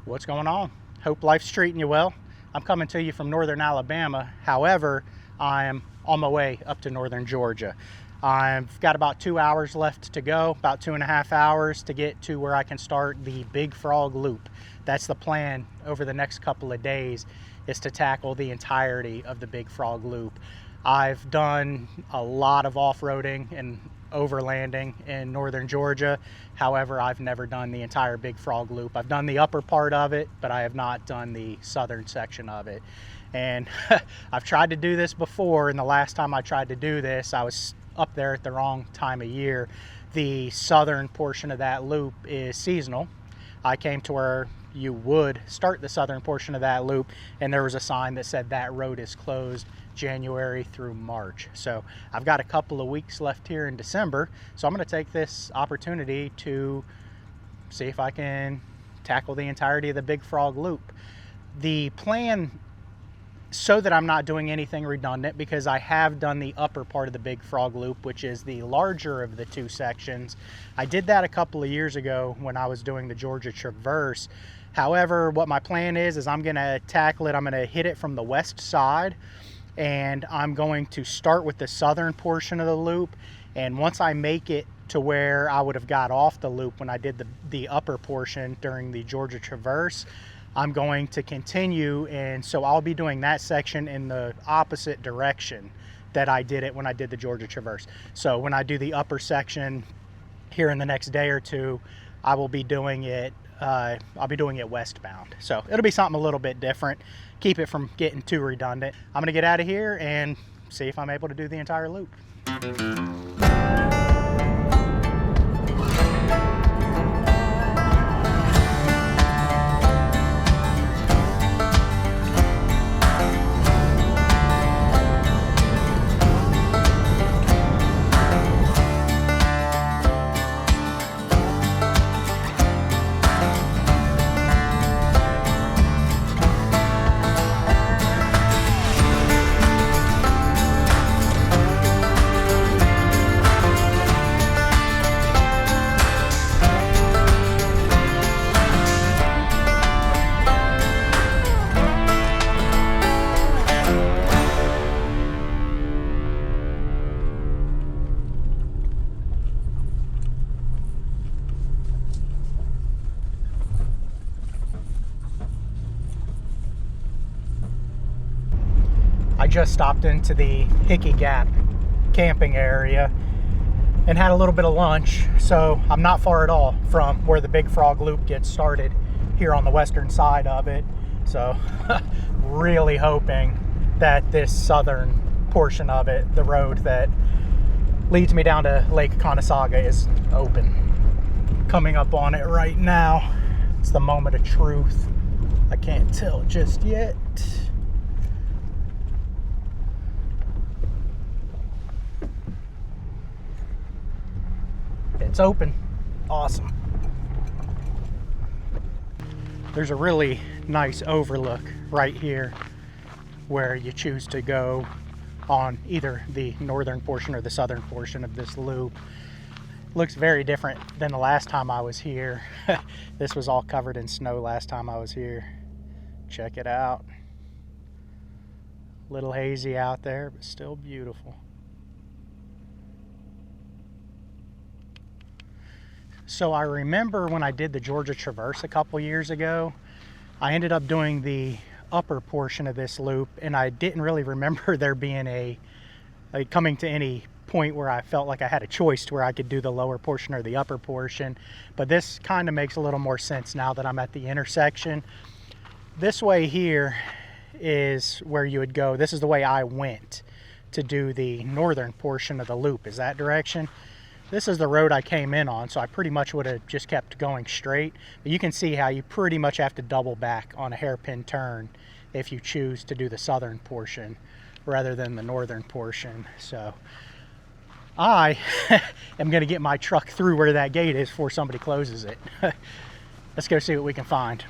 What's going on? Hope life's treating you well. I'm coming to you from northern Alabama. However, I am on my way up to northern Georgia. I've got about 2 hours left to go, about 2.5 hours to get to where I can start the Big Frog Loop. That's the plan over the next couple of days, is to tackle the entirety of the Big Frog Loop. I've done a lot of off-roading and overlanding in northern Georgia. However, I've never done the entire Big Frog Loop. I've done the upper part of it, but I have not done the southern section of it. And I've tried to do this before, and the last time I tried to do this, I was up there at the wrong time of year. The southern portion of that loop is seasonal. I came to where you would start the southern portion of that loop, and there was a sign that said that road is closed January through March. So I've got a couple of weeks left here in December, so I'm going to take this opportunity to see if I can tackle the entirety of the Big Frog Loop. The plan, so that I'm not doing anything redundant, because I have done the upper part of the Big Frog Loop, which is the larger of the two sections. I did that a couple of years ago when I was doing the Georgia Traverse. However, what my plan is I'm going to tackle it. I'm going to hit it from the west side, and I'm going to start with the southern portion of the loop. And once I make it to where I would have got off the loop when I did the upper portion during the Georgia Traverse, I'm going to continue, and so I'll be doing that section in the opposite direction that I did it when I did the Georgia Traverse. So when I do the upper section here in the next day or two, I will be doing it I'll be doing it westbound. So it'll be something a little bit different, keep it from getting too redundant. I'm gonna get out of here and see if I'm able to do the entire loop. I just stopped into the Hickey Gap camping area and had a little bit of lunch, so I'm not far at all from where the Big Frog Loop gets started here on the western side of it. So really hoping that this southern portion of it, the road that leads me down to Lake Conasauga, is open. Coming up on it right now. It's the moment of truth. I can't tell just yet. It's open. Awesome. There's a really nice overlook right here where you choose to go on either the northern portion or the southern portion of this loop. Looks very different than the last time I was here. This was all covered in snow last time I was here. Check it out. Little hazy out there, but still beautiful. So I remember when I did the Georgia Traverse a couple years ago, I ended up doing the upper portion of this loop, and I didn't really remember there being coming to any point where I felt like I had a choice to where I could do the lower portion or the upper portion. But this kind of makes a little more sense now that I'm at the intersection. This way here is where you would go. This is the way I went to do the northern portion of the loop, is that direction. This is the road I came in on, so I pretty much would have just kept going straight. But you can see how you pretty much have to double back on a hairpin turn if you choose to do the southern portion rather than the northern portion. So I am going to get my truck through where that gate is before somebody closes it. Let's go see what we can find.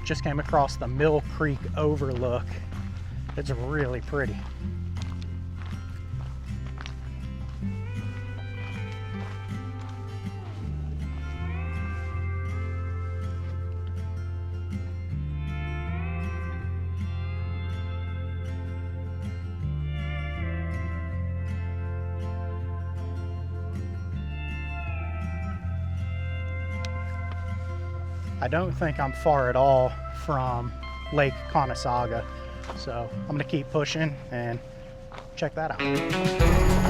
Just came across the Mill Creek overlook. It's really pretty. I don't think I'm far at all from Lake Conasauga, so I'm gonna keep pushing and check that out.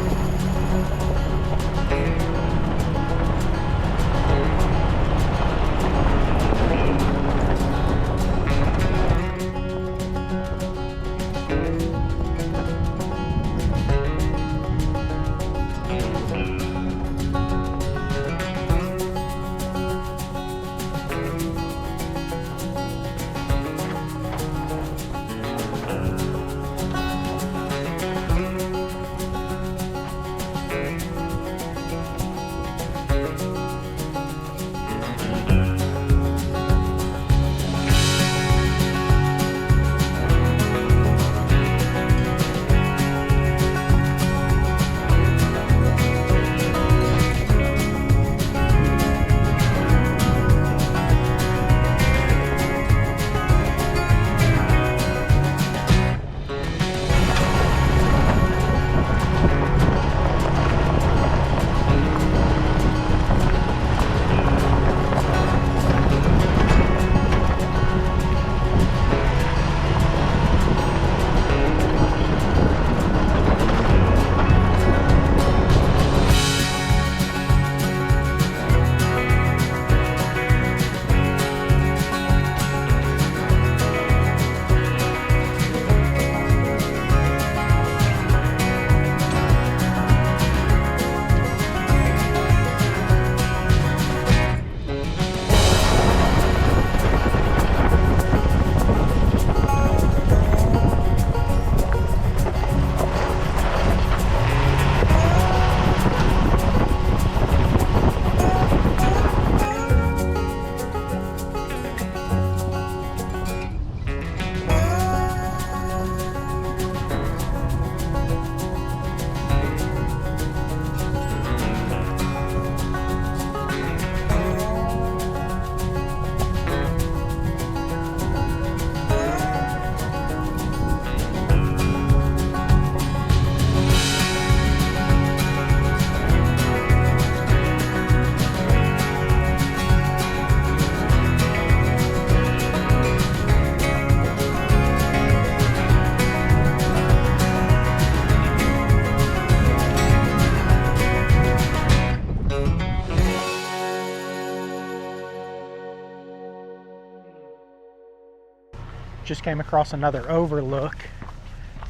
Just came across another overlook.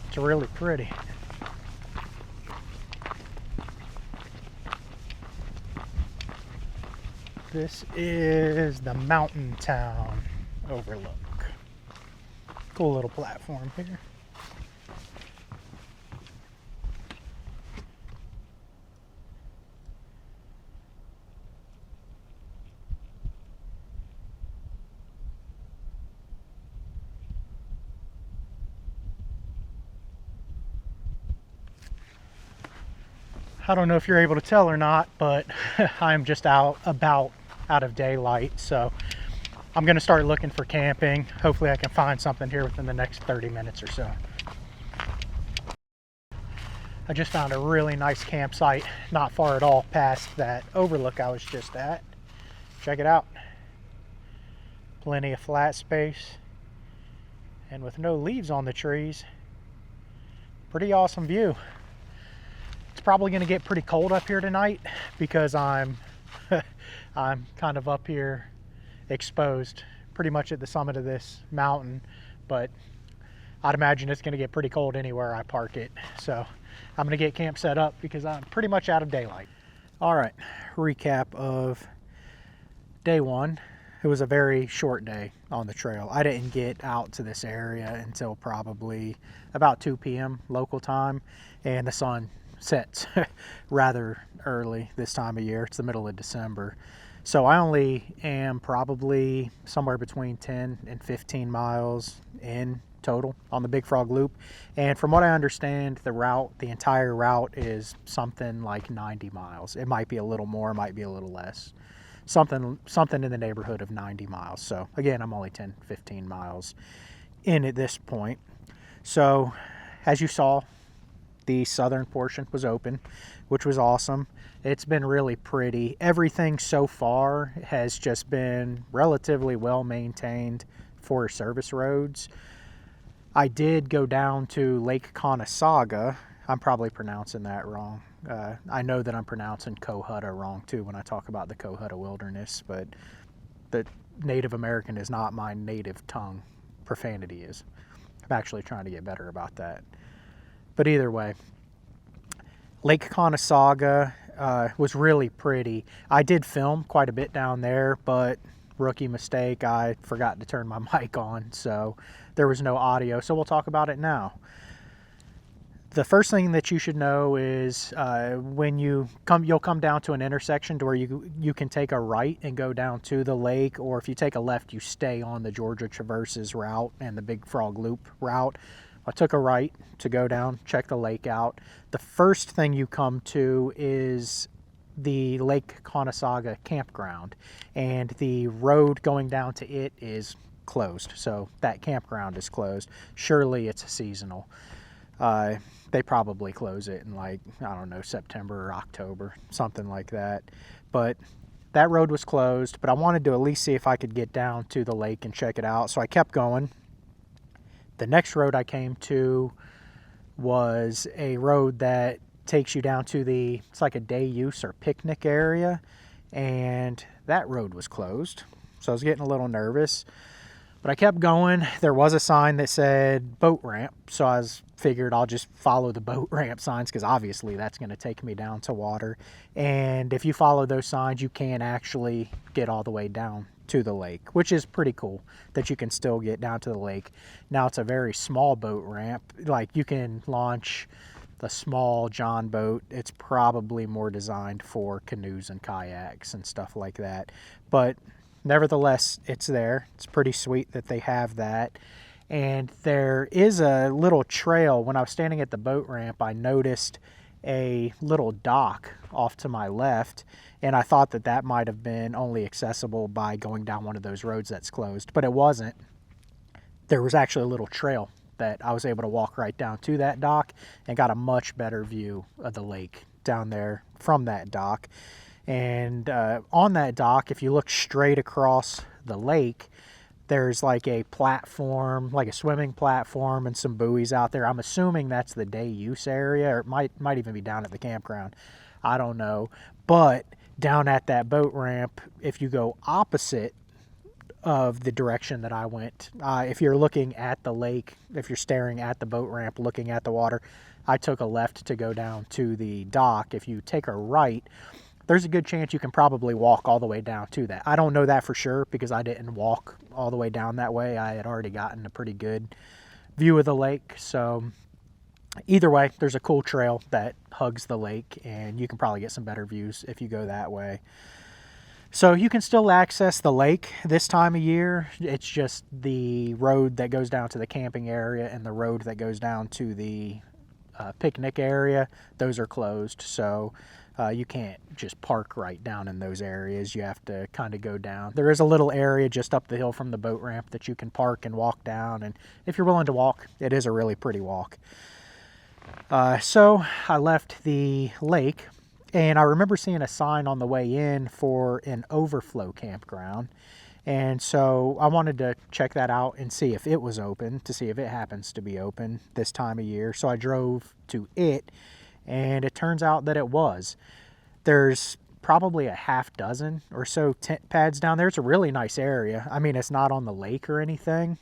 It's really pretty. This is the Mountain Town overlook. Cool little platform here. I don't know if you're able to tell or not, but I'm just about out of daylight, so I'm gonna start looking for camping. Hopefully I can find something here within the next 30 minutes or so. I just found a really nice campsite not far at all past that overlook I was just at. Check it out. Plenty of flat space, and with no leaves on the trees, pretty awesome view. It's probably going to get pretty cold up here tonight because I'm kind of up here exposed pretty much at the summit of this mountain, but I'd imagine it's going to get pretty cold anywhere I park it. So I'm going to get camp set up because I'm pretty much out of daylight. All right, recap of day one. It was a very short day on the trail. I didn't get out to this area until probably about 2 p.m. local time, and the sun sets rather early this time of year. It's the middle of December. So I only am probably somewhere between 10 and 15 miles in total on the Big Frog Loop. And from what I understand, the entire route is something like 90 miles. It might be a little more, it might be a little less. Something in the neighborhood of 90 miles. So again, I'm only 10, 15 miles in at this point. So as you saw, the southern portion was open, which was awesome. It's been really pretty. Everything so far has just been relatively well maintained Forest Service roads. I did go down to Lake Conasauga. I'm probably pronouncing that wrong. I know that I'm pronouncing Cohutta wrong too when I talk about the Cohutta Wilderness, but the Native American is not my native tongue. Profanity is. I'm actually trying to get better about that. But either way, Lake Conasauga was really pretty. I did film quite a bit down there, but rookie mistake, I forgot to turn my mic on, so there was no audio. So we'll talk about it now. The first thing that you should know is when you'll come down to an intersection to where you can take a right and go down to the lake, or if you take a left, you stay on the Georgia Traverses route and the Big Frog Loop route. I took a right to go down, check the lake out. The first thing you come to is the Lake Conasauga campground, and the road going down to it is closed. So that campground is closed. Surely it's seasonal. They probably close it in, like, I don't know, September or October, something like that. But that road was closed, but I wanted to at least see if I could get down to the lake and check it out. So I kept going. The next road I came to was a road that takes you down to it's like a day use or picnic area, and that road was closed. So I was getting a little nervous, but I kept going. There was a sign that said boat ramp, so I figured I'll just follow the boat ramp signs, because obviously that's going to take me down to water. And if you follow those signs, you can actually get all the way down to the lake, which is pretty cool that you can still get down to the lake. Now it's a very small boat ramp. Like, you can launch the small John boat. It's probably more designed for canoes and kayaks and stuff like that. But nevertheless, it's there. It's pretty sweet that they have that. And there is a little trail. When I was standing at the boat ramp, I noticed a little dock off to my left, and I thought that might have been only accessible by going down one of those roads that's closed, but it wasn't. There was actually a little trail that I was able to walk right down to that dock and got a much better view of the lake down there from that dock. And on that dock, if you look straight across the lake, there's like a platform, like a swimming platform, and some buoys out there. I'm assuming that's the day use area, or it might even be down at the campground. I don't know. But down at that boat ramp, if you go opposite of the direction that I went, if you're looking at the lake, if you're staring at the boat ramp, looking at the water, I took a left to go down to the dock. If you take a right, there's a good chance you can probably walk all the way down to that. I don't know that for sure because I didn't walk all the way down that way. I had already gotten a pretty good view of the lake. So either way, there's a cool trail that hugs the lake, and you can probably get some better views if you go that way. So you can still access the lake this time of year. It's just the road that goes down to the camping area and the road that goes down to the picnic area, those are closed. So you can't just park right down in those areas. You have to kind of go down. There is a little area just up the hill from the boat ramp that you can park and walk down. And if you're willing to walk, it is a really pretty walk. So I left the lake, and I remember seeing a sign on the way in for an overflow campground. And so I wanted to check that out and see if it was open, to see if it happens to be open this time of year. So I drove to it, and it turns out that it was. There's probably a half dozen or so tent pads down there. It's a really nice area. I mean, it's not on the lake or anything,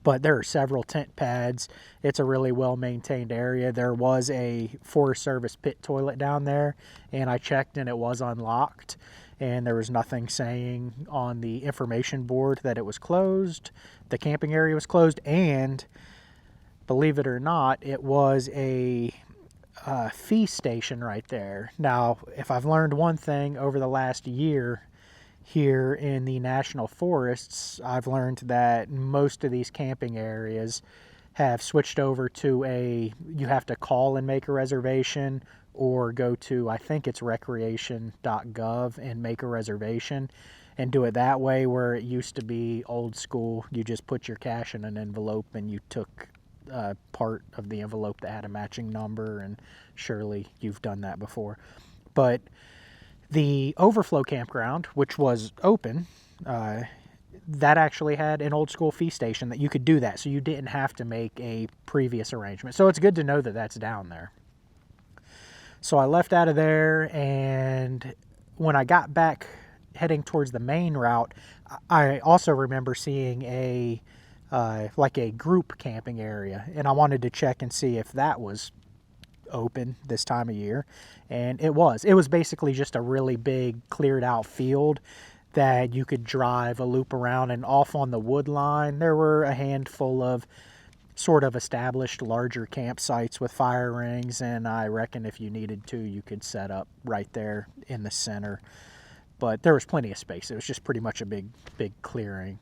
but there are several tent pads. It's a really well-maintained area. There was a Forest Service pit toilet down there, and I checked and it was unlocked, and there was nothing saying on the information board that it was closed. The camping area was closed, and believe it or not, it was a fee station right there. Now, if I've learned one thing over the last year here in the national forests, I've learned that most of these camping areas have switched over to you have to call and make a reservation, or go to, I think it's recreation.gov, and make a reservation and do it that way, where it used to be old school. You just put your cash in an envelope and you took part of the envelope that had a matching number, and surely you've done that before. But the overflow campground, which was open, that actually had an old school fee station that you could do that, so you didn't have to make a previous arrangement. So it's good to know that that's down there. So I left out of there, and when I got back heading towards the main route, I also remember seeing like a group camping area, and I wanted to check and see if that was open this time of year, and it was. It was basically just a really big cleared out field that you could drive a loop around, and off on the wood line there were a handful of sort of established larger campsites with fire rings, and I reckon if you needed to, you could set up right there in the center. But there was plenty of space. It was just pretty much a big clearing.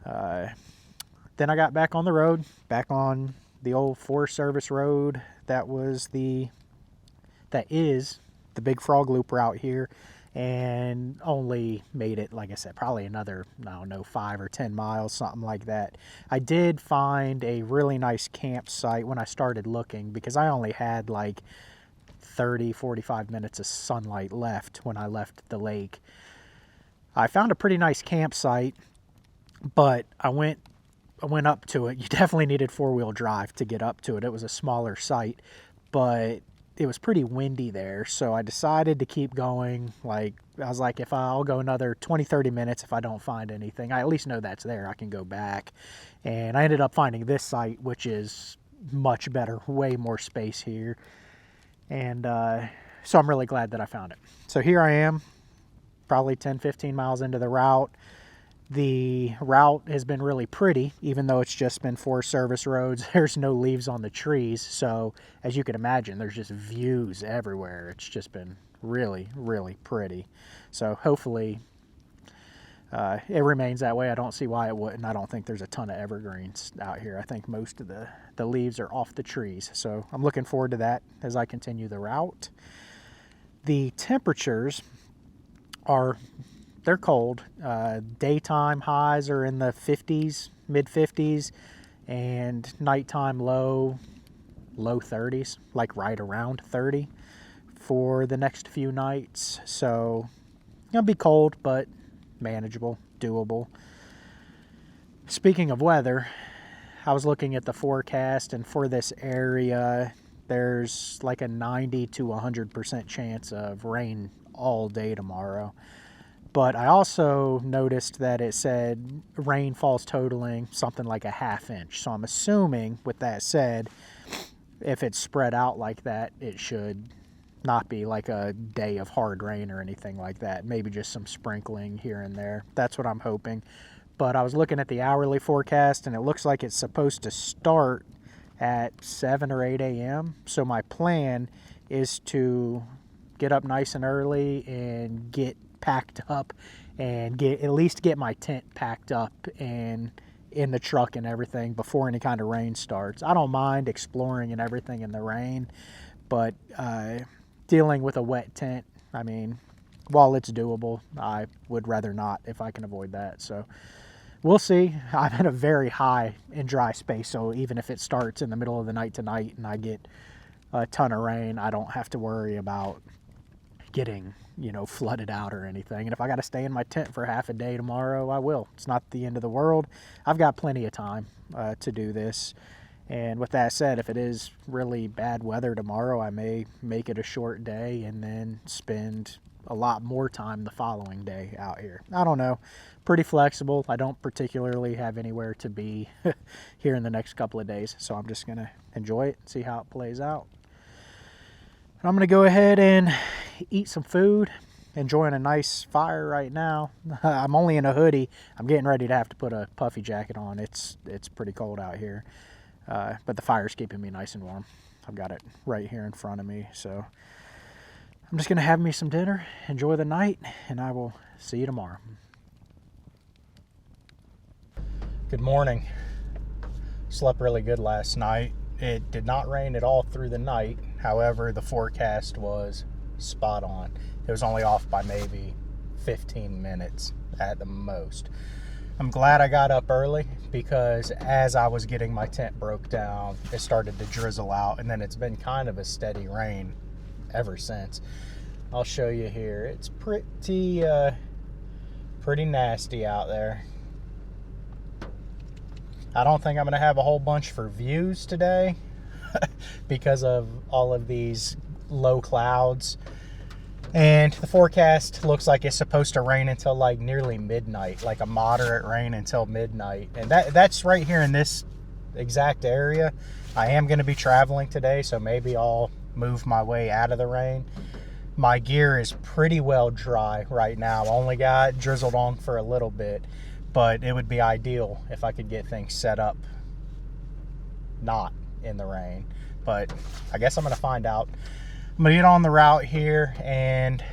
Then I got back on the road, back on the old Forest Service road that is the Big Frog Loop route here, and only made it, like I said, probably another, I don't know, 5 or 10 miles, something like that. I did find a really nice campsite when I started looking, because I only had like 30-45 minutes of sunlight left when I left the lake. I found a pretty nice campsite, but I went up to it. You definitely needed 4-wheel drive to get up to it. It was a smaller site, but it was pretty windy there, so I decided to keep going. I was like, if I'll go another 20-30 minutes, if I don't find anything, I at least know that's there. I can go back. And I ended up finding this site, which is much better, way more space here. And so I'm really glad that I found it. So here I am, probably 10-15 miles into the route. The route has been really pretty, even though it's just been Forest Service roads. There's no leaves on the trees, so as you can imagine, there's just views everywhere. It's just been really, really pretty. So hopefully it remains that way. I don't see why it wouldn't. I don't think there's a ton of evergreens out here. I think most of the leaves are off the trees. So I'm looking forward to that as I continue the route. The temperatures they're cold. Daytime highs are in the 50s, mid 50s, and nighttime low 30s, like right around 30 for the next few nights. So it'll be cold, but manageable, doable. Speaking of weather, I was looking at the forecast, and for this area, there's like a 90 to 100% chance of rain all day tomorrow. But I also noticed that it said rainfall's totaling something like a ½ inch. So I'm assuming, with that said, if it's spread out like that, it should not be like a day of hard rain or anything like that. Maybe just some sprinkling here and there. That's what I'm hoping. But I was looking at the hourly forecast, and it looks like it's supposed to start at 7 or 8 a.m. So my plan is to get up nice and early and get packed up, and at least get my tent packed up and in the truck and everything before any kind of rain starts. I don't mind exploring and everything in the rain, but dealing with a wet tent, I mean, while it's doable, I would rather not if I can avoid that. So we'll see. I'm in a very high and dry space, so even if it starts in the middle of the night tonight and I get a ton of rain, I don't have to worry about getting flooded out or anything. And if I got to stay in my tent for half a day tomorrow, I will. It's not the end of the world. I've got plenty of time to do this. And with that said, if it is really bad weather tomorrow, I may make it a short day and then spend a lot more time the following day out here. I don't know. Pretty flexible. I don't particularly have anywhere to be here in the next couple of days, so I'm just going to enjoy it and see how it plays out. I'm going to go ahead and eat some food, enjoying a nice fire right now. I'm only in a hoodie. I'm getting ready to have to put a puffy jacket on. It's pretty cold out here, but the fire's keeping me nice and warm. I've got it right here in front of me, so I'm just going to have me some dinner, enjoy the night, and I will see you tomorrow. Good morning. Slept really good last night. It did not rain at all through the night. However, the forecast was spot on. It was only off by maybe 15 minutes at the most. I'm glad I got up early because as I was getting my tent broke down, it started to drizzle out, and then it's been kind of a steady rain ever since. I'll show you here. It's pretty nasty out there. I don't think I'm going to have a whole bunch for views today because of all of these low clouds. And the forecast looks like it's supposed to rain until like nearly midnight, like a moderate rain until midnight. And that's right here in this exact area. I am going to be traveling today, so maybe I'll move my way out of the rain. My gear is pretty well dry right now. Only got drizzled on for a little bit. But it would be ideal if I could get things set up not in the rain. But I guess I'm going to find out. I'm going to get on the route here and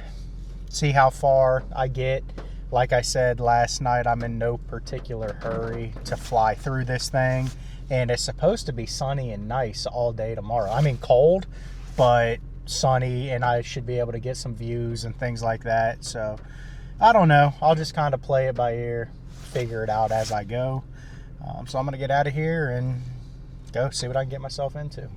see how far I get. Like I said last night, I'm in no particular hurry to fly through this thing. And it's supposed to be sunny and nice all day tomorrow. I mean, cold, but sunny, and I should be able to get some views and things like that. So I don't know. I'll just kind of play it by ear. Figure it out as I go. So I'm gonna get out of here and go see what I can get myself into.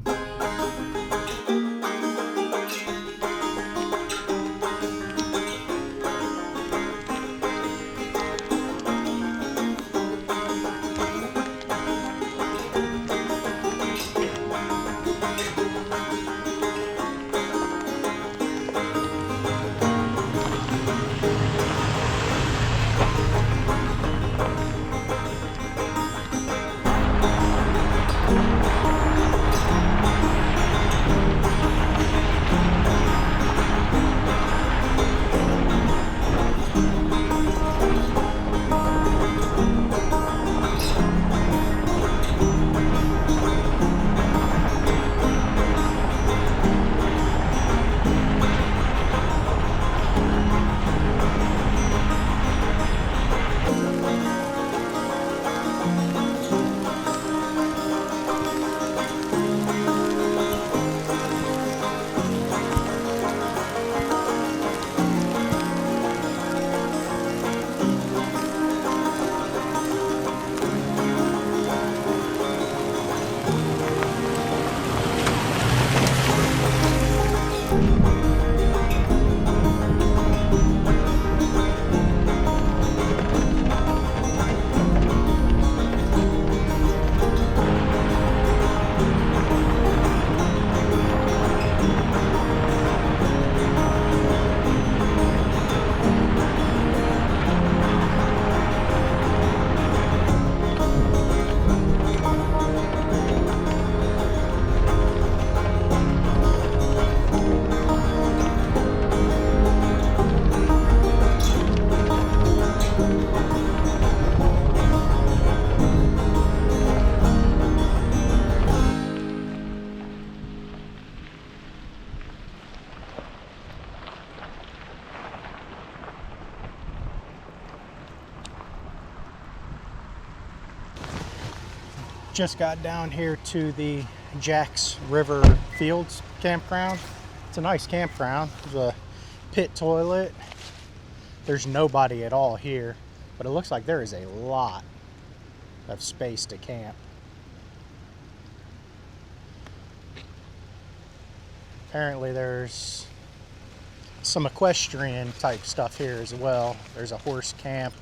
Just got down here to the Jacks River Fields campground. It's a nice campground. There's a pit toilet. There's nobody at all here, but it looks like there is a lot of space to camp. Apparently there's some equestrian type stuff here as well. There's a horse camp,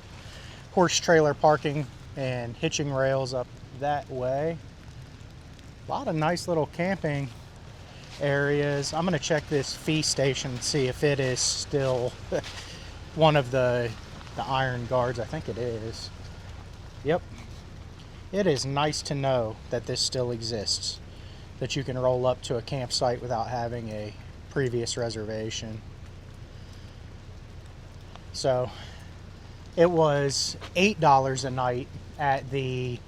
horse trailer parking, and hitching rails up that way. A lot of nice little camping areas. I'm gonna check this fee station and see if it is still one of the iron guards. I think it is. Yep. It is nice to know that this still exists, that you can roll up to a campsite without having a previous reservation. So it was $8 a night at the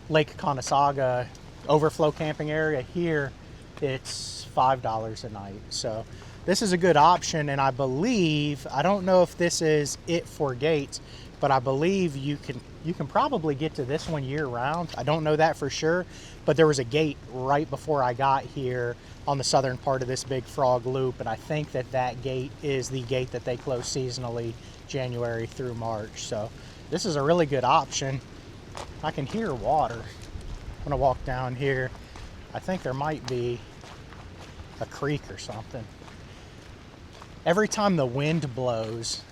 Lake Conasauga overflow camping area. Here it's $5 a night. So this is a good option, and I believe, I don't know if this is it for Gates, but I believe you can probably get to this one year round. I don't know that for sure, but there was a gate right before I got here on the southern part of this Big Frog Loop, and I think that gate is the gate that they close seasonally January through March. So this is a really good option. I can hear water. I'm gonna walk down here. I think there might be a creek or something. Every time the wind blows,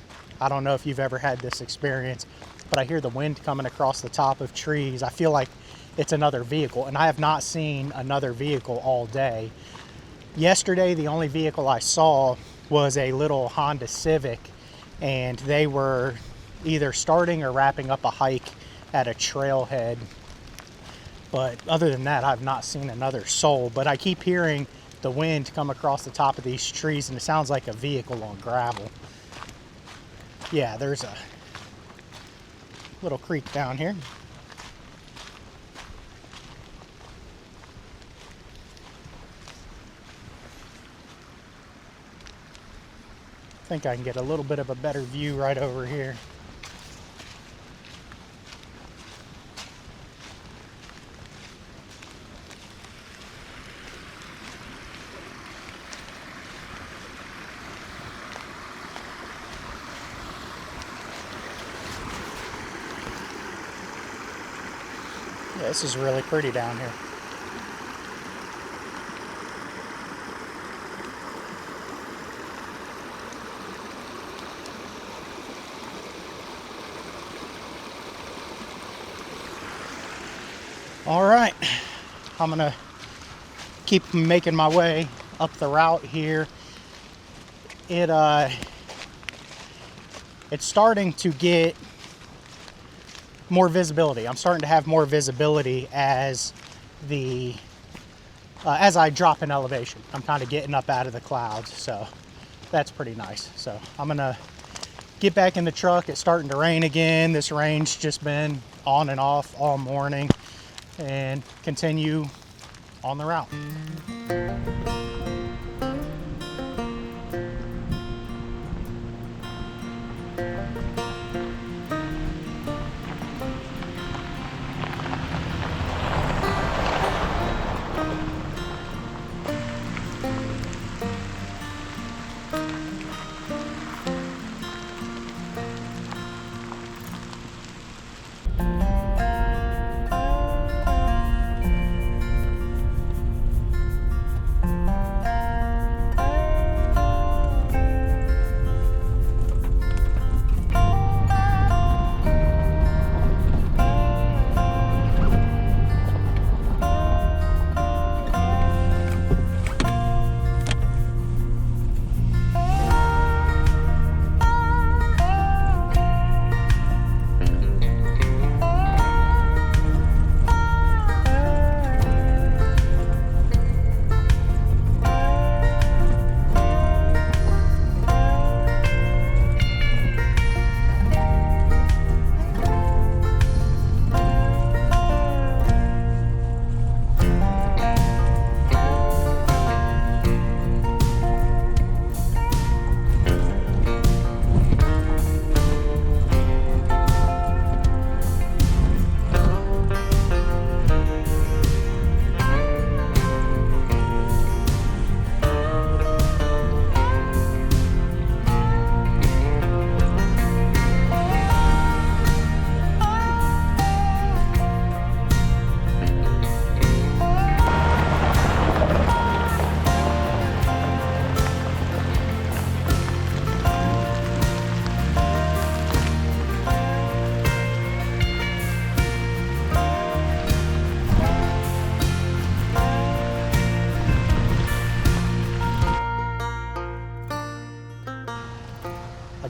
I don't know if you've ever had this experience, but I hear the wind coming across the top of trees. I feel like it's another vehicle, and I have not seen another vehicle all day. Yesterday, the only vehicle I saw was a little Honda Civic, and they were either starting or wrapping up a hike at a trailhead. But other than that, I've not seen another soul. But I keep hearing the wind come across the top of these trees, and it sounds like a vehicle on gravel. Yeah, there's a little creek down here. I think I can get a little bit of a better view right over here. Yeah, this is really pretty down here. All right, I'm gonna keep making my way up the route here. It's starting to get more visibility. I'm starting to have more visibility as I drop in elevation. I'm kind of getting up out of the clouds, so that's pretty nice. So I'm gonna get back in the truck. It's starting to rain again. This rain's just been on and off all morning, and continue on the route.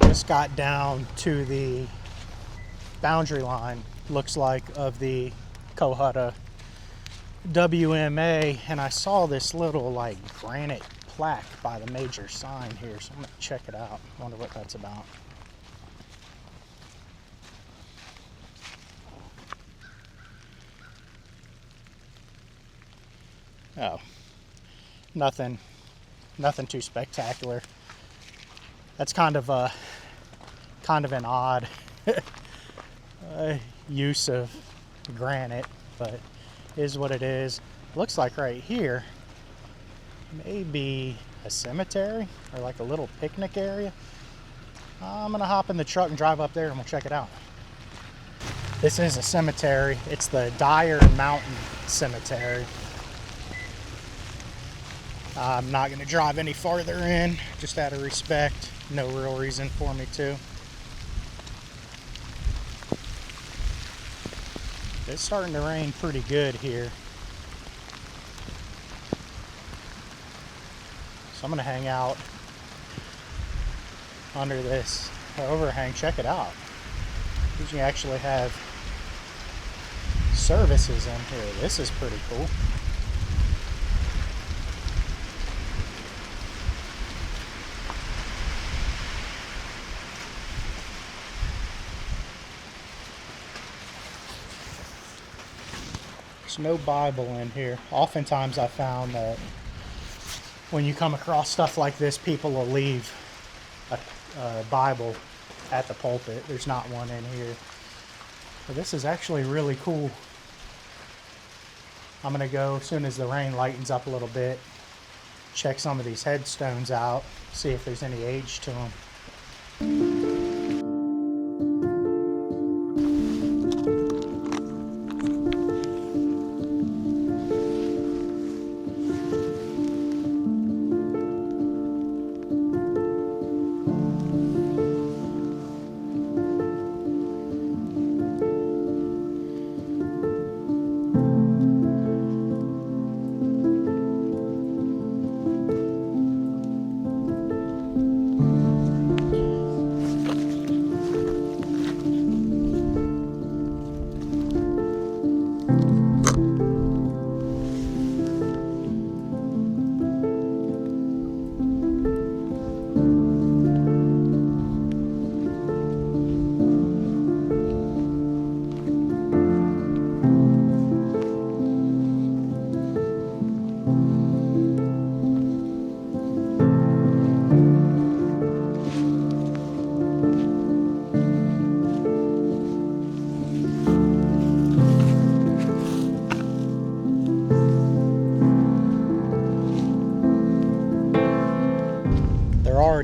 Just got down to the boundary line, looks like, of the Cohutta WMA, and I saw this little like granite plaque by the major sign here, so I'm gonna check it out. I wonder what that's about. Oh, nothing too spectacular. That's kind of an odd use of granite, but is what it is. Looks like right here maybe a cemetery or like a little picnic area. I'm gonna hop in the truck and drive up there and we'll check it out. This is a cemetery. It's the Dyer Mountain Cemetery. I'm not gonna drive any farther in, just out of respect. No real reason for me to. It's starting to rain pretty good here. So I'm gonna hang out under this overhang. Check it out. You can actually have services in here. This is pretty cool. There's no Bible in here. Oftentimes I found that when you come across stuff like this, people will leave a Bible at the pulpit. There's not one in here. But this is actually really cool. I'm gonna go, as soon as the rain lightens up a little bit, check some of these headstones out, see if there's any age to them.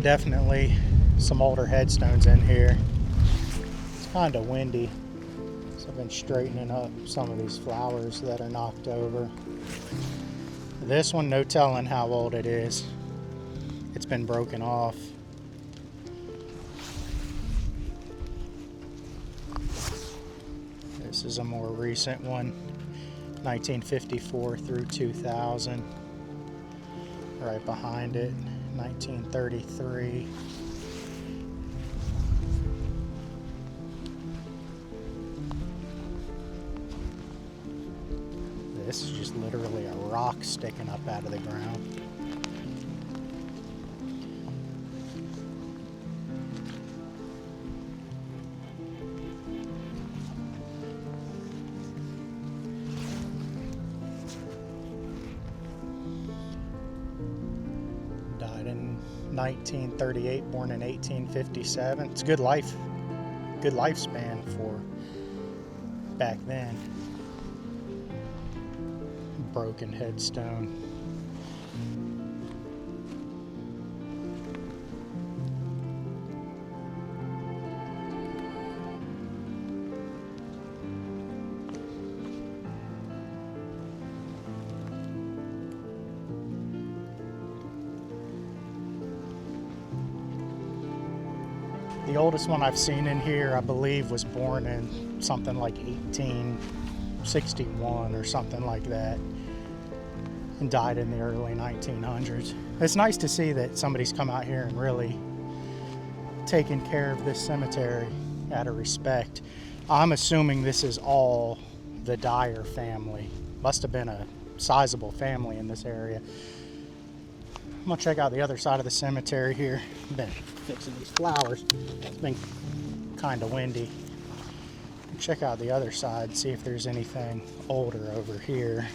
Definitely some older headstones in here. It's kind of windy, so I've been straightening up some of these flowers that are knocked over. This one, no telling how old it is. It's been broken off. This is a more recent one, 1954 through 2000. Right behind it, 1933. This is just literally a rock sticking up out of the ground. Died in 1938, born in 1857. It's a good lifespan for back then. Broken headstone. The oldest one I've seen in here, I believe, was born in something like 1861 or something like that, and died in the early 1900s. It's nice to see that somebody's come out here and really taken care of this cemetery out of respect. I'm assuming this is all the Dyer family. Must have been a sizable family in this area. I'm gonna check out the other side of the cemetery here. I've been fixing these flowers. It's been kind of windy. Check out the other side, see if there's anything older over here.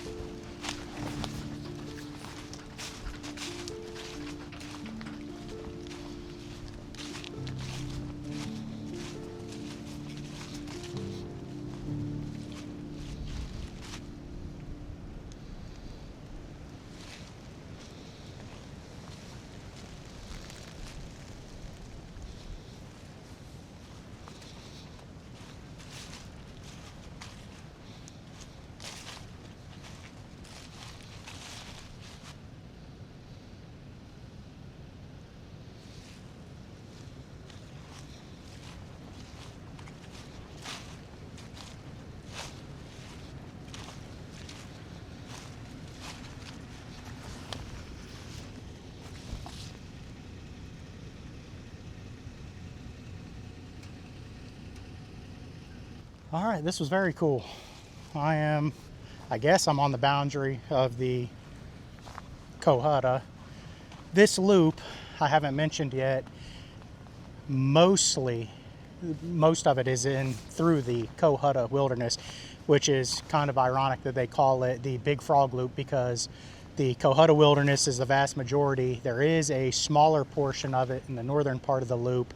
All right, this was very cool. I guess I'm on the boundary of the Cohutta. This loop, I haven't mentioned yet, most of it is in through the Cohutta wilderness, which is kind of ironic that they call it the Big Frog Loop, because the Cohutta wilderness is the vast majority. There is a smaller portion of it in the northern part of the loop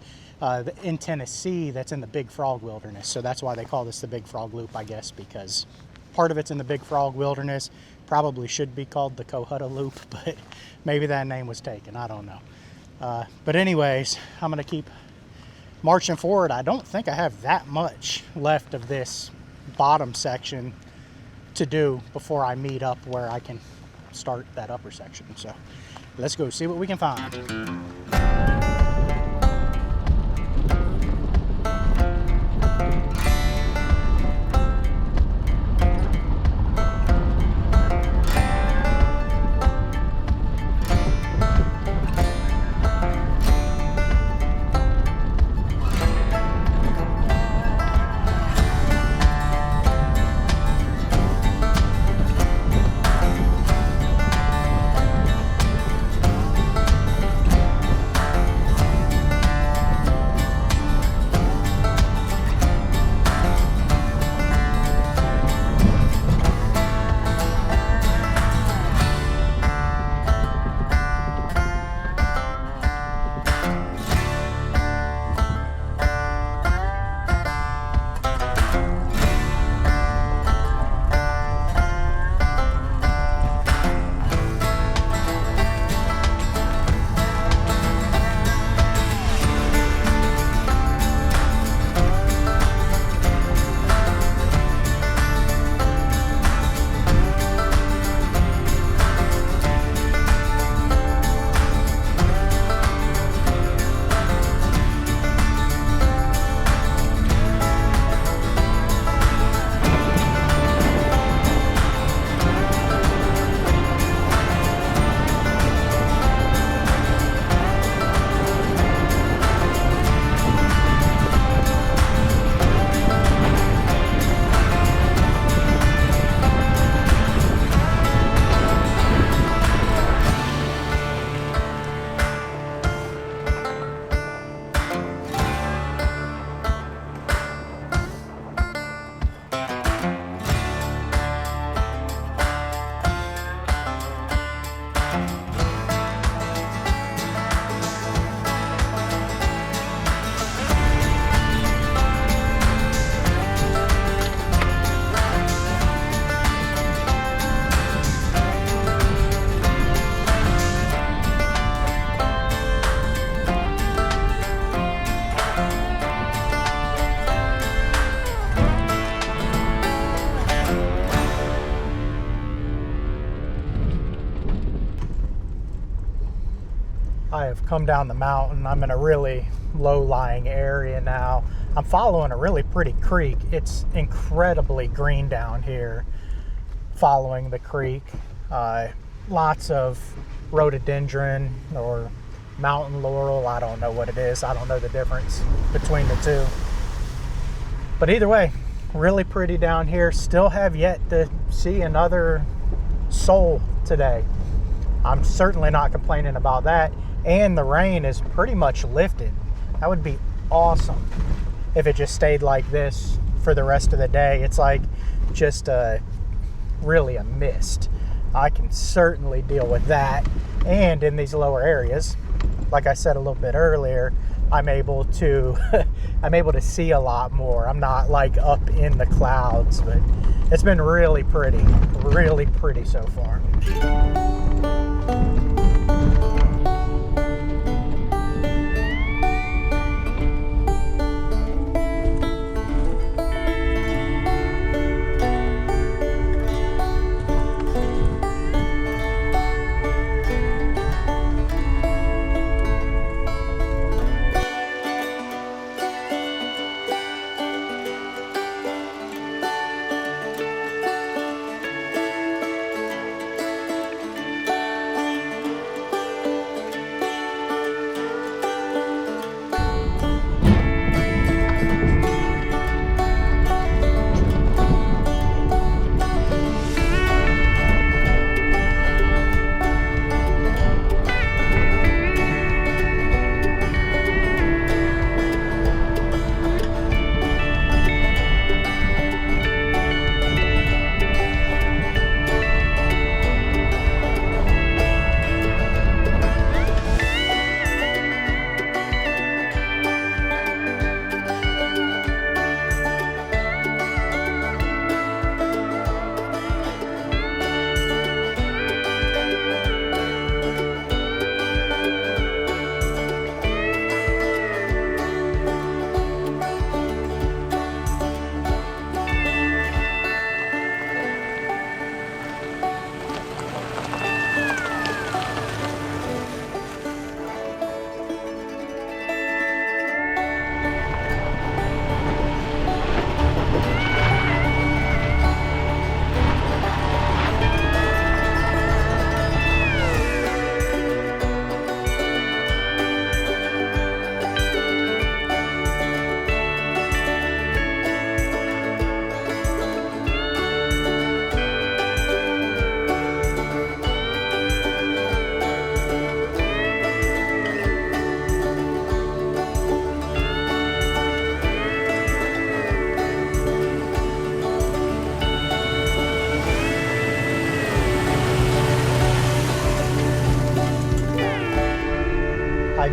in Tennessee that's in the Big Frog wilderness. So that's why they call this the Big Frog Loop, I guess, because part of it's in the Big Frog wilderness. Probably should be called the Cohutta Loop, but maybe that name was taken. I don't know. But anyways, I'm going to keep marching forward. I don't think I have that much left of this bottom section to do before I meet up where I can start that upper section. So let's go see what we can find. I have come down the mountain. I'm in a really low-lying area now. I'm following a really pretty creek. It's incredibly green down here following the creek. Lots of rhododendron or mountain laurel. I don't know what it is. I don't know the difference between the two. But either way, really pretty down here. Still have yet to see another soul today. I'm certainly not complaining about that. And the rain is pretty much lifted. That would be awesome if it just stayed like this for the rest of the day. It's like just really a mist. I can certainly deal with that. And in these lower areas, like I said a little bit earlier, I'm able to see a lot more. I'm not like up in the clouds, but it's been really pretty so far.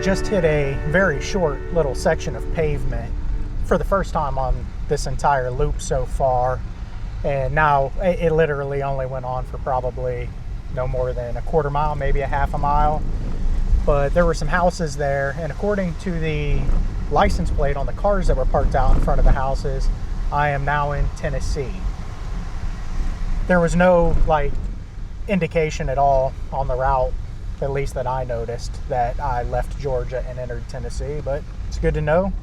just hit a very short little section of pavement for the first time on this entire loop so far. And now it literally only went on for probably no more than a quarter mile, maybe a half a mile. But there were some houses there, and according to the license plate on the cars that were parked out in front of the houses, I am now in Tennessee. There was no indication at all on the route, at least that I noticed, that I left Georgia and entered Tennessee, but it's good to know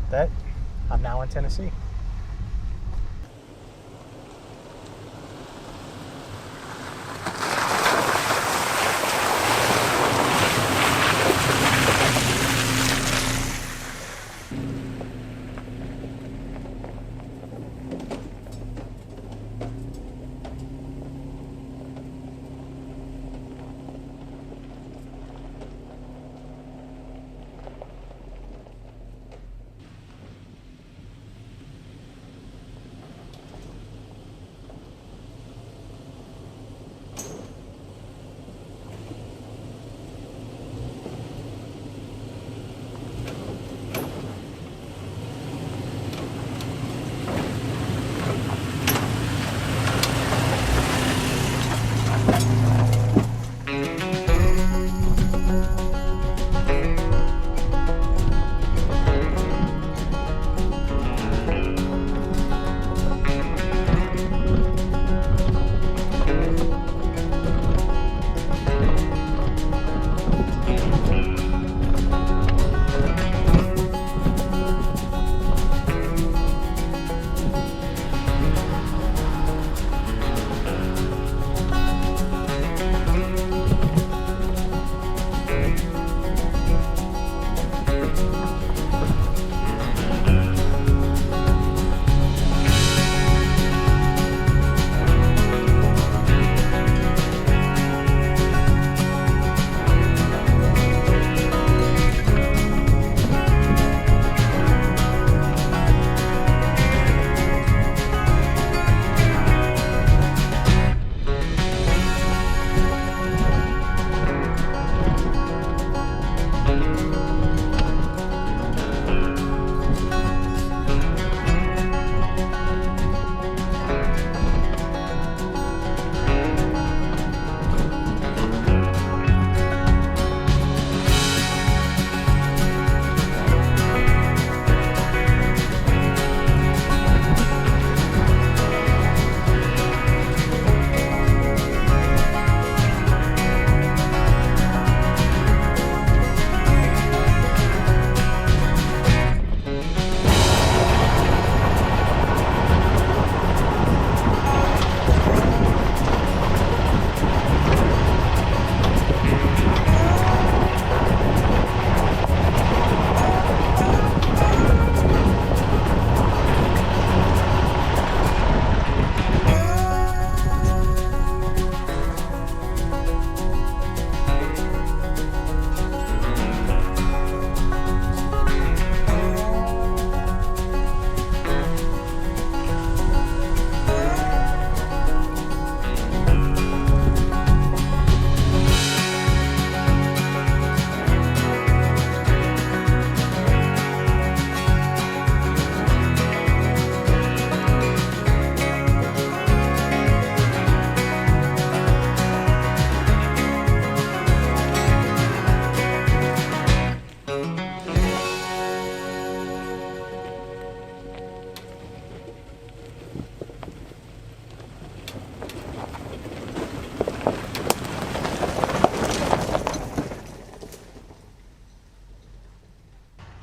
that I'm now in Tennessee.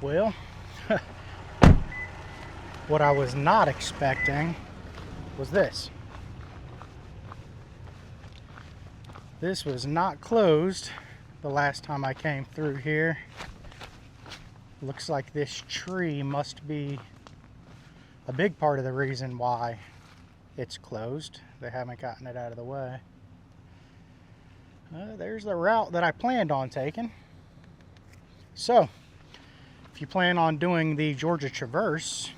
Well, what I was not expecting was this. This was not closed the last time I came through here. Looks like this tree must be a big part of the reason why it's closed. They haven't gotten it out of the way. There's the route that I planned on taking. So, if you plan on doing the Georgia Traverse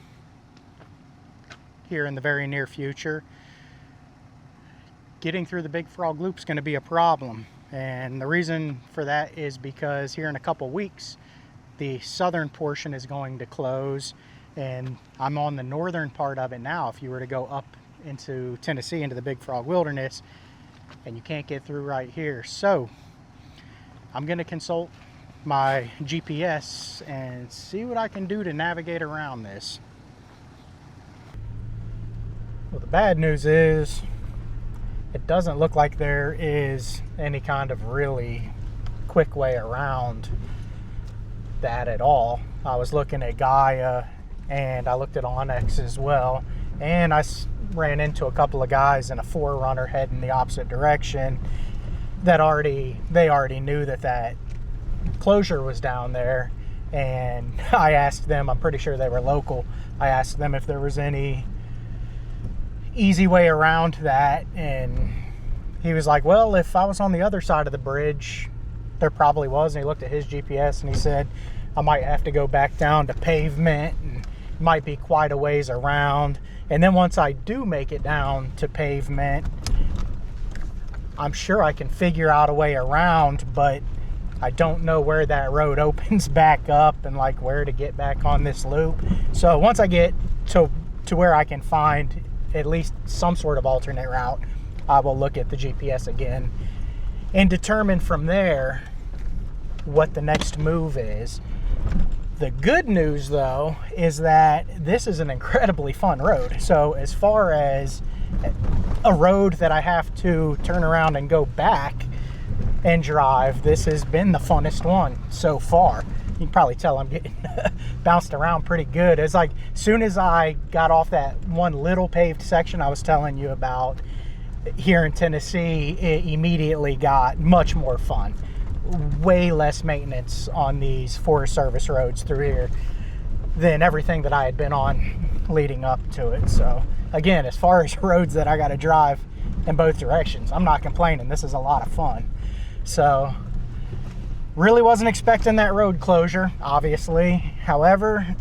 here in the very near future, getting through the Big Frog Loop is going to be a problem. And the reason for that is because here in a couple weeks, the southern portion is going to close, and I'm on the northern part of it now. If you were to go up into Tennessee, into the Big Frog Wilderness, and you can't get through right here. So I'm going to consult my GPS and see what I can do to navigate around this. Well, the bad news is it doesn't look like there is any kind of really quick way around that at all. I was looking at Gaia, and I looked at Onyx as well, and I ran into a couple of guys in a 4Runner heading the opposite direction that they already knew that closure was down there. And I asked them, I'm pretty sure they were local, I asked them if there was any easy way around that, and he was like, well, if I was on the other side of the bridge, there probably was. And he looked at his GPS and he said, I might have to go back down to pavement, and it might be quite a ways around. And then once I do make it down to pavement, I'm sure I can figure out a way around, but I don't know where that road opens back up and like where to get back on this loop. So once I get to where I can find at least some sort of alternate route, I will look at the GPS again and determine from there what the next move is. The good news, though, is that this is an incredibly fun road. So as far as a road that I have to turn around and go back and drive, this has been the funnest one so far. You can probably tell I'm getting bounced around pretty good. It's like, as soon as I got off that one little paved section I was telling you about here in Tennessee, it immediately got much more fun. Way less maintenance on these Forest Service roads through here than everything that I had been on leading up to it. So again, as far as roads that I got to drive in both directions, I'm not complaining. This is a lot of fun. So really wasn't expecting that road closure, obviously. However,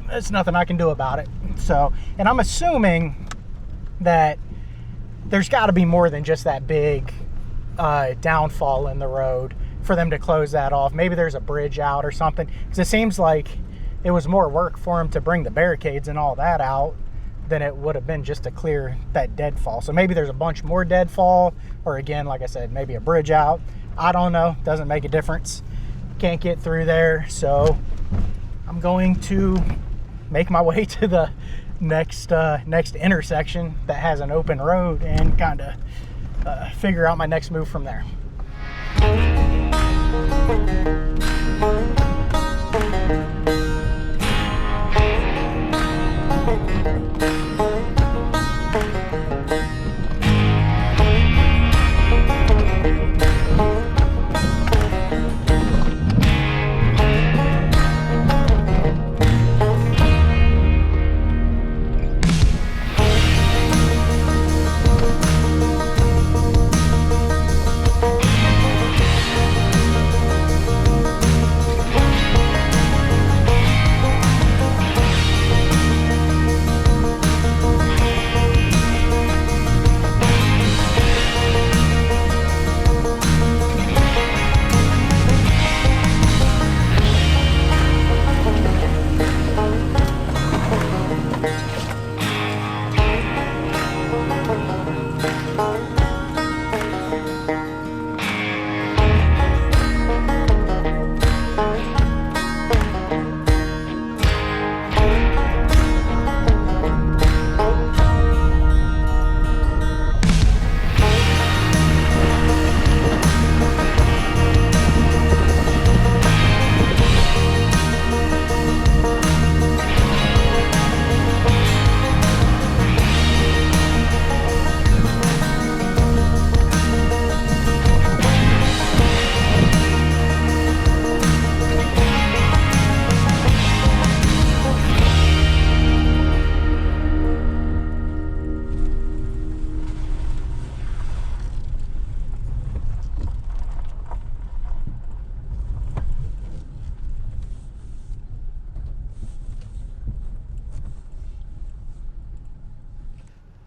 there's nothing I can do about it. So, and I'm assuming that there's got to be more than just that big downfall in the road for them to close that off. Maybe there's a bridge out or something, because it seems like it was more work for them to bring the barricades and all that out than it would have been just to clear that deadfall. So maybe there's a bunch more deadfall, or again, like I said, maybe a bridge out. I don't know. Doesn't make a difference. Can't get through there. So I'm going to make my way to the next intersection that has an open road and kind of figure out my next move from there.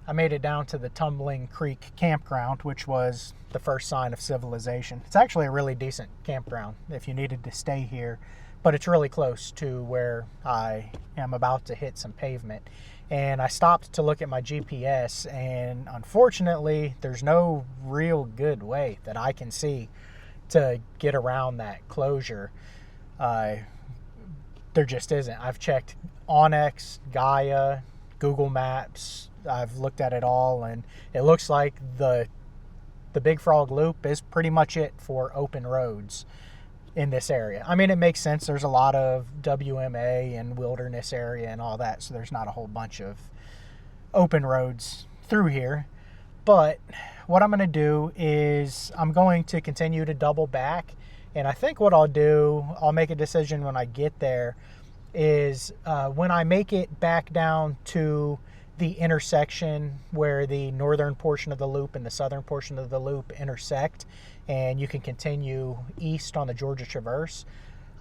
I made it down to the Tumbling Creek campground, which was the first sign of civilization. It's actually a really decent campground if you needed to stay here but it's really close to where I am about to hit some pavement. And I stopped to look at my GPS, and unfortunately, there's no real good way that I can see to get around that closure. There just isn't. I've checked Onyx, Gaia, Google Maps. I've looked at it all, and it looks like the Big Frog Loop is pretty much it for open roads in this area. I mean, it makes sense. There's a lot of WMA and wilderness area and all that, so there's not a whole bunch of open roads through here. But what I'm going to do is I'm going to continue to double back, and I think what I'll do, I'll make a decision when I get there, is when I make it back down to the intersection where the northern portion of the loop and the southern portion of the loop intersect, and you can continue east on the Georgia Traverse.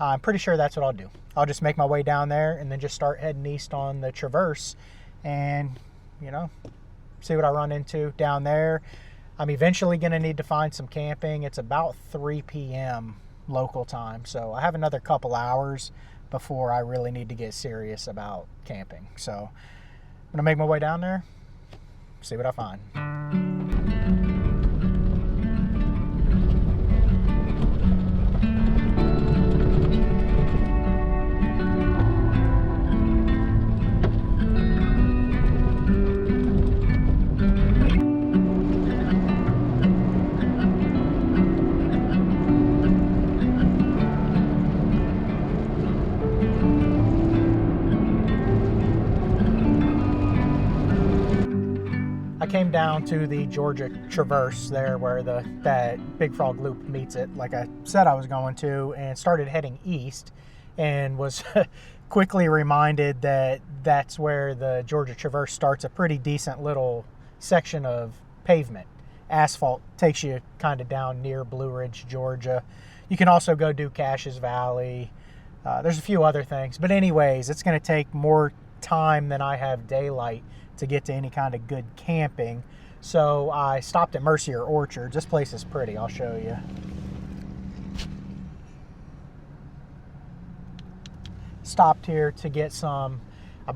I'm pretty sure that's what I'll do. I'll just make my way down there and then just start heading east on the Traverse and, you know, see what I run into down there. I'm eventually going to need to find some camping. It's about 3 p.m. local time, so I have another couple hours before I really need to get serious about camping. So I'm going to make my way down there, see what I find. Came down to the Georgia Traverse there where that Big Frog Loop meets it, like I said I was going to, and started heading east, and was quickly reminded that that's where the Georgia Traverse starts. A pretty decent little section of pavement. Asphalt takes you kind of down near Blue Ridge, Georgia. You can also go do Caches Valley. There's a few other things, but anyways, it's going to take more time than I have daylight to get to any kind of good camping. So I stopped at Mercier Orchards. This place is pretty, I'll show you. Stopped here to get I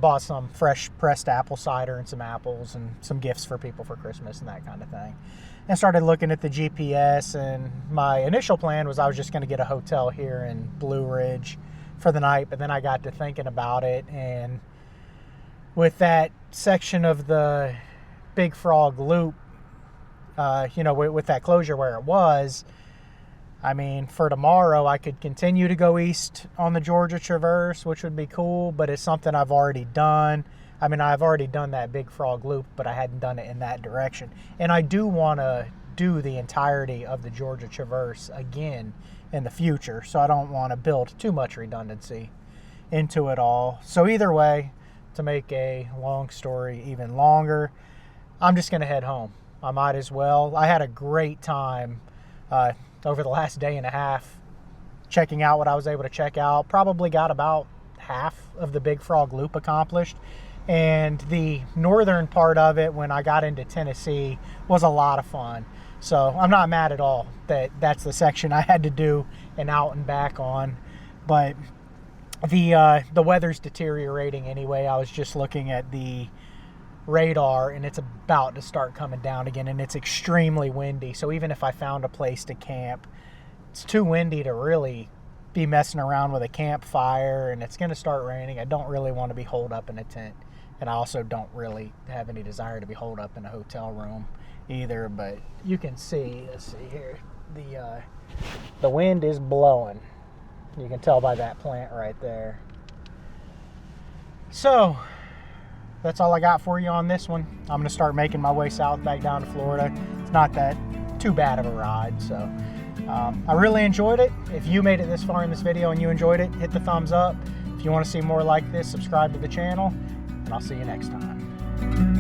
bought some fresh pressed apple cider and some apples and some gifts for people for Christmas and that kind of thing. And started looking at the GPS, and my initial plan was I was just going to get a hotel here in Blue Ridge for the night, but then I got to thinking about it, and with that section of the Big Frog Loop, you know, with that closure where it was, I mean, for tomorrow I could continue to go east on the Georgia Traverse, which would be cool, but it's something I've already done. I mean, I've already done that Big Frog Loop, but I hadn't done it in that direction. And I do want to do the entirety of the Georgia Traverse again in the future, so I don't want to build too much redundancy into it all. So either way, to make a long story even longer, I'm just going to head home. I might as well. I had a great time over the last day and a half checking out what I was able to check out. Probably got about half of the Big Frog Loop accomplished. And the northern part of it, when I got into Tennessee, was a lot of fun. So I'm not mad at all that that's the section I had to do an out and back on. But the weather's deteriorating anyway. I was just looking at the radar, and it's about to start coming down again, and it's extremely windy. So even if I found a place to camp, it's too windy to really be messing around with a campfire, and it's going to start raining. I don't really want to be holed up in a tent, and I also don't really have any desire to be holed up in a hotel room either. But you can see, let's see here, the wind is blowing. You can tell by that plant right there. So that's all I got for you on this one. I'm going to start making my way south back down to Florida. It's not that too bad of a ride. So I really enjoyed it. If you made it this far in this video and you enjoyed it, hit the thumbs up. If you want to see more like this, subscribe to the channel, and I'll see you next time.